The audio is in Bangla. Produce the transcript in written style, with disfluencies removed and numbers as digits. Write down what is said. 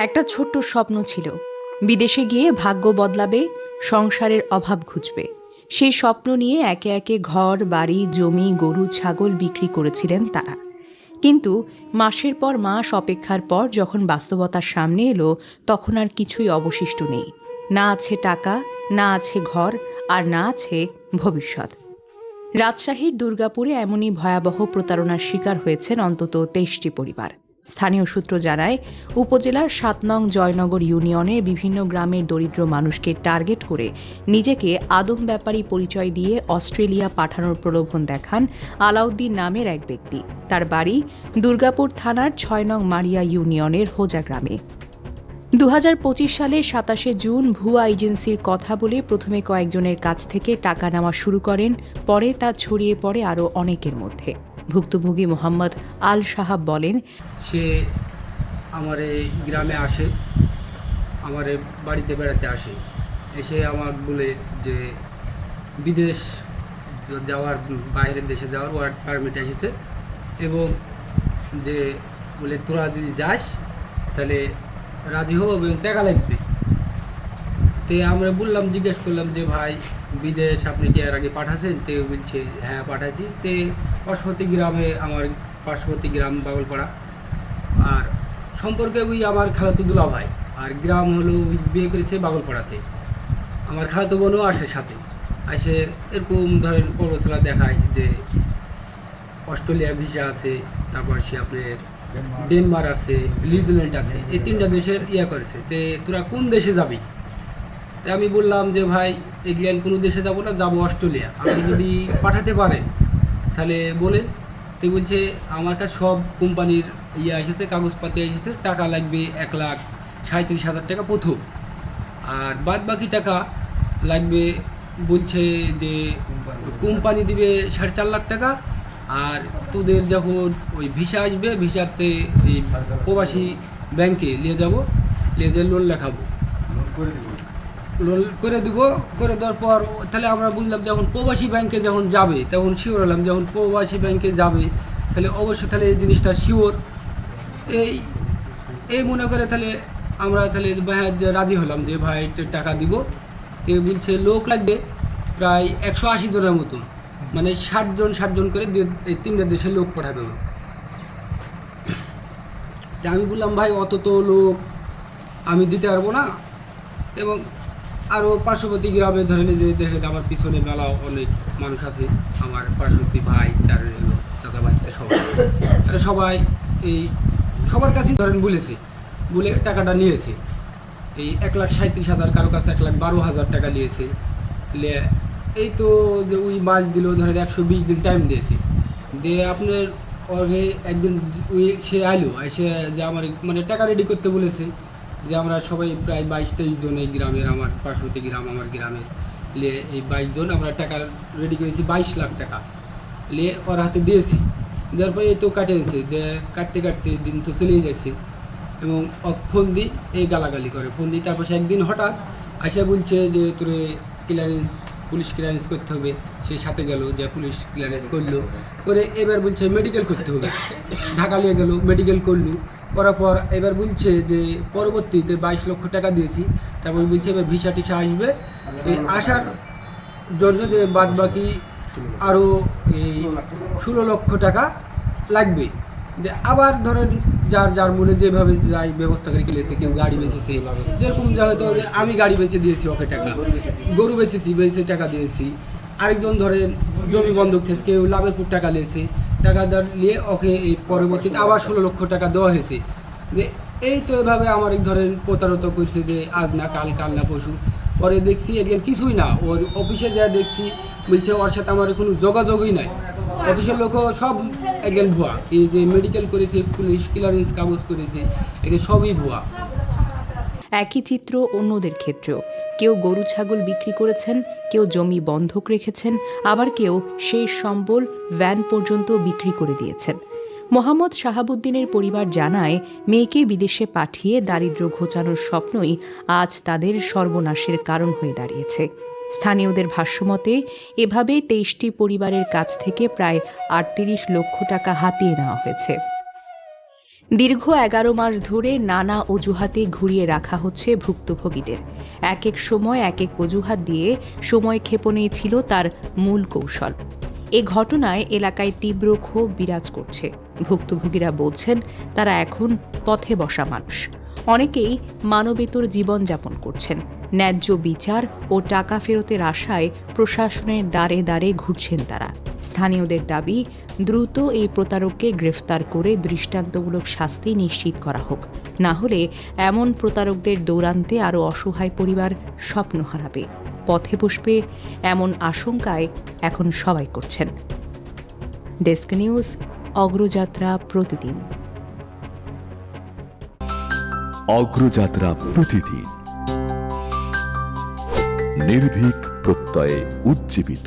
একটা ছোট্ট স্বপ্ন ছিল, বিদেশে গিয়ে ভাগ্য বদলাবে, সংসারের অভাব ঘুচবে। সেই স্বপ্ন নিয়ে একে একে ঘর বাড়ি জমি গরু ছাগল বিক্রি করেছিলেন তারা। কিন্তু মাসের পর মাস অপেক্ষার পর যখন বাস্তবতার সামনে এলো, তখন আর কিছুই অবশিষ্ট নেই। না আছে টাকা, না আছে ঘর, আর না আছে ভবিষ্যৎ। রাজশাহীর দুর্গাপুরে এমনই ভয়াবহ প্রতারণার শিকার হয়েছেন অন্তত ২৩টি পরিবার। স্থানীয় সূত্র জানায়, উপজেলার ৭ নং জয়নগর ইউনিয়নের বিভিন্ন গ্রামের দরিদ্র মানুষকে টার্গেট করে নিজেকে আদম ব্যাপারী পরিচয় দিয়ে অস্ট্রেলিয়া পাঠানোর প্রলোভন দেখান আলাউদ্দিন নামের এক ব্যক্তি। তার বাড়ি দুর্গাপুর থানার ৬ নং মারিয়া ইউনিয়নের হোজা গ্রামে। ২০২৫ সালের ২৭শে জুন ভুয়া এজেন্সির কথা বলে প্রথমে কয়েকজনের কাছ থেকে টাকা নেওয়া শুরু করেন, পরে তা ছড়িয়ে পড়ে আরও অনেকের মধ্যে। ভুক্তভোগী মোহাম্মদ আল সাহাব বলেন, সে আমার এই গ্রামে আসে, আমার এই বাড়িতে বেড়াতে আসে। এসে আমাকে বলে যে বিদেশ যাওয়ার, বাইরের দেশে যাওয়ার ওয়ার্ক পারমিট এসেছে, এবং যে বলে তোরা যদি যাস তাহলে রাজি হও এবং টাকা লাগবে। তো আমরা বললাম, জিজ্ঞেস করলাম যে ভাই বিদেশ আপনি কি এর আগে পাঠাছেন? তো বলছে হ্যাঁ পাঠাইছি। তে পার্শ্ববর্তী গ্রামে, আমার পার্শ্ববর্তী গ্রাম বাগলপাড়া, আর সম্পর্কে ওই আমার খালাতো দুলা ভাই, আর গ্রাম হলো ওই বিয়ে করেছে বাগলপাড়াতে। আমার খালাতো বোনও আসে সাথে, আসে এরকম ধরেন প্রবচনা দেখায় যে অস্ট্রেলিয়া ভিসা আছে, তারপর সে আপনার ডেনমার্ক আছে, নিউজিল্যান্ড আছে, এই 3টা দেশের করেছে। তে তোরা কোন দেশে যাবি? তাই আমি বললাম যে ভাই এগুলান কোনো দেশে যাব না, যাবো অস্ট্রেলিয়া। আপনি যদি পাঠাতে পারেন তাহলে বলেন। তো বলছে আমার কাছে সব কোম্পানির এসেছে, কাগজপাতি এসেছে, টাকা লাগবে 1,37,000 টাকা প্রথম, আর বাদ বাকি টাকা লাগবে বলছে যে কোম্পানি দিবে 4.5 লাখ টাকা, আর তোদের যখন ওই ভিসা আসবে ভিসাতে এই প্রবাসী ব্যাংকে নিয়ে যাব, নিয়ে যেয়ে লোন লেখাবো, লোন করে দিব। করে দেওয়ার পর তাহলে আমরা বুঝলাম যখন প্রবাসী ব্যাংকে যখন যাবে তখন শিওর হলাম, যখন প্রবাসী ব্যাংকে যাবে তাহলে অবশ্যই তাহলে এই জিনিসটা শিওর। এই এই মনে করে তাহলে আমরা তাহলে হ্যাঁ রাজি হলাম যে ভাই টাকা দিব। তো বলছে লোক লাগবে প্রায় 180 জনের মতো, মানে 60 জন করে এই 3টা দেশে লোক পাঠাবে। তা আমি বললাম ভাই অত তো লোক আমি দিতে পারবো না, এবং আরও পার্শ্ববর্তী গ্রামে ধরেন যে দেখেন আমার পিছনে মেলা অনেক মানুষ আছে, আমার পার্শ্ববর্তী ভাই চাচা ভাইতে সবাই, তারা সবাই এই সবার কাছেই ধরেন বলেছে, বলে টাকাটা নিয়েছে। এই 1,37,000, কারো কাছে 1,12,000 টাকা নিয়েছে। এই তো যে ওই মাস দিল ধরেন 120 দিন টাইম দিয়েছে, দিয়ে আপনার ওকে একদিন ওই সে আইলো, সে যে আমার মানে টাকা রেডি করতে বলেছে, যে আমরা সবাই প্রায় 22-23 জন এই গ্রামের, আমার পার্শ্ববর্তী গ্রাম আমার গ্রামের নিয়ে এই 22 জন আমরা টাকা রেডি করেছি, 22 লাখ টাকা নিয়ে ওর হাতে দিয়েছি। দেওয়ার পরে এই তো কাটিয়েছে, যে কাটতে কাটতে দিন তো চলেই যাচ্ছে, এবং ফোন দিই এই গালাগালি করে, ফোন দিই। তারপর সে একদিন হঠাৎ আসে বলছে যে তোরে ক্লিয়ারেন্স, পুলিশ ক্লিয়ারেন্স করতে হবে। সেই সাথে গেল, যে পুলিশ ক্লিয়ারেন্স করলো, করে এবার বলছে মেডিকেল করতে হবে। ঢাকা নিয়ে গেল, মেডিকেল করলো, করার পর এবার বলছে যে পরবর্তীতে 22 লক্ষ টাকা দিয়েছি। তারপর বলছে এবার ভিসা টিসা আসবে, এই আসার জন্য যে বাদ বাকি আরও এই 16 লক্ষ টাকা লাগবে। যে আবার ধরেন যার যার মনে যেভাবে যাই ব্যবস্থা করে গেলেছে, কেউ গাড়ি বেচেছে, যেরকম যা হয়তো আমি গাড়ি বেচে দিয়েছি ওকে টাকা, গরু বেচেছি বেচে টাকা দিয়েছি। আরেকজন ধরেন জমি বন্ধক থেকে কেউ লাভেরপুর টাকা নিয়েছে, টাকা নিয়ে ওকে এই পরবর্তীতে আবার 16 লক্ষ টাকা দেওয়া হয়েছে। যে এই তো এভাবে আমার ধরেন প্রতারিত করছে, যে আজ না কাল, কাল না পরশু। পরে দেখছি এগুলো কিছুই না, ওর অফিসে যা দেখছি বলছে ওর সাথে আমার কোনো যোগাযোগই নাই। অফিসের লোকও সব একজন ভুয়া, এই যে মেডিকেল করেছে, পুলিশ ক্লিয়ারেন্স কাগজ করেছে, এগুলো সবই ভুয়া। একই চিত্র অন্যদের ক্ষেত্রেও। কেউ গরু ছাগল বিক্রি করেছেন, কেউ জমি বন্ধক রেখেছেন, আবার কেউ শেষ সম্বল ভ্যান পর্যন্ত বিক্রি করে দিয়েছেন। মোহাম্মদ শাহাবুদ্দিনের পরিবার জানায়, মেয়েকে বিদেশে পাঠিয়ে দারিদ্র্য ঘোচানোর স্বপ্নই আজ তাদের সর্বনাশের কারণ হয়ে দাঁড়িয়েছে। স্থানীয়দের ভাষ্যমতে এভাবে 23টি পরিবারের কাছ থেকে প্রায় 38 লক্ষ টাকা হাতিয়ে নেওয়া হয়েছে। দীর্ঘ 11 মাস ধরে নানা অজুহাতে ঘুরিয়ে রাখা হচ্ছে ভুক্তভোগীদের। এক এক সময় এক এক অজুহাত দিয়ে সময় ক্ষেপণেই ছিল তার মূল কৌশল। এ ঘটনায় এলাকায় তীব্র ক্ষোভ বিরাজ করছে। ভুক্তভোগীরা বলছেন তারা এখন পথে বসা মানুষ। অনেকেই মানবেতর জীবনযাপন করছেন। ন্যায্য বিচার ও টাকা ফেরতের আশায় প্রশাসনের দ্বারে দ্বারে ঘুরছেন তারা। স্থানীয়দের দাবি, দ্রুত এই প্রতারককে গ্রেফতার করে দৃষ্টান্তমূলক শাস্তি নিশ্চিত করা হোক। না হলে এমন প্রতারকদের দৌরান্তে আরও অসহায় পরিবার স্বপ্ন হারাবে, পথে বসবে, এমন আশঙ্কায় এখন সবাই করছেন। ডেস্ক নিউজ, অগ্রযাত্রা প্রতিদিন। অগ্রযাত্রা প্রতিদিন, নির্ভীক প্রত্যয়ে উজ্জীবিত।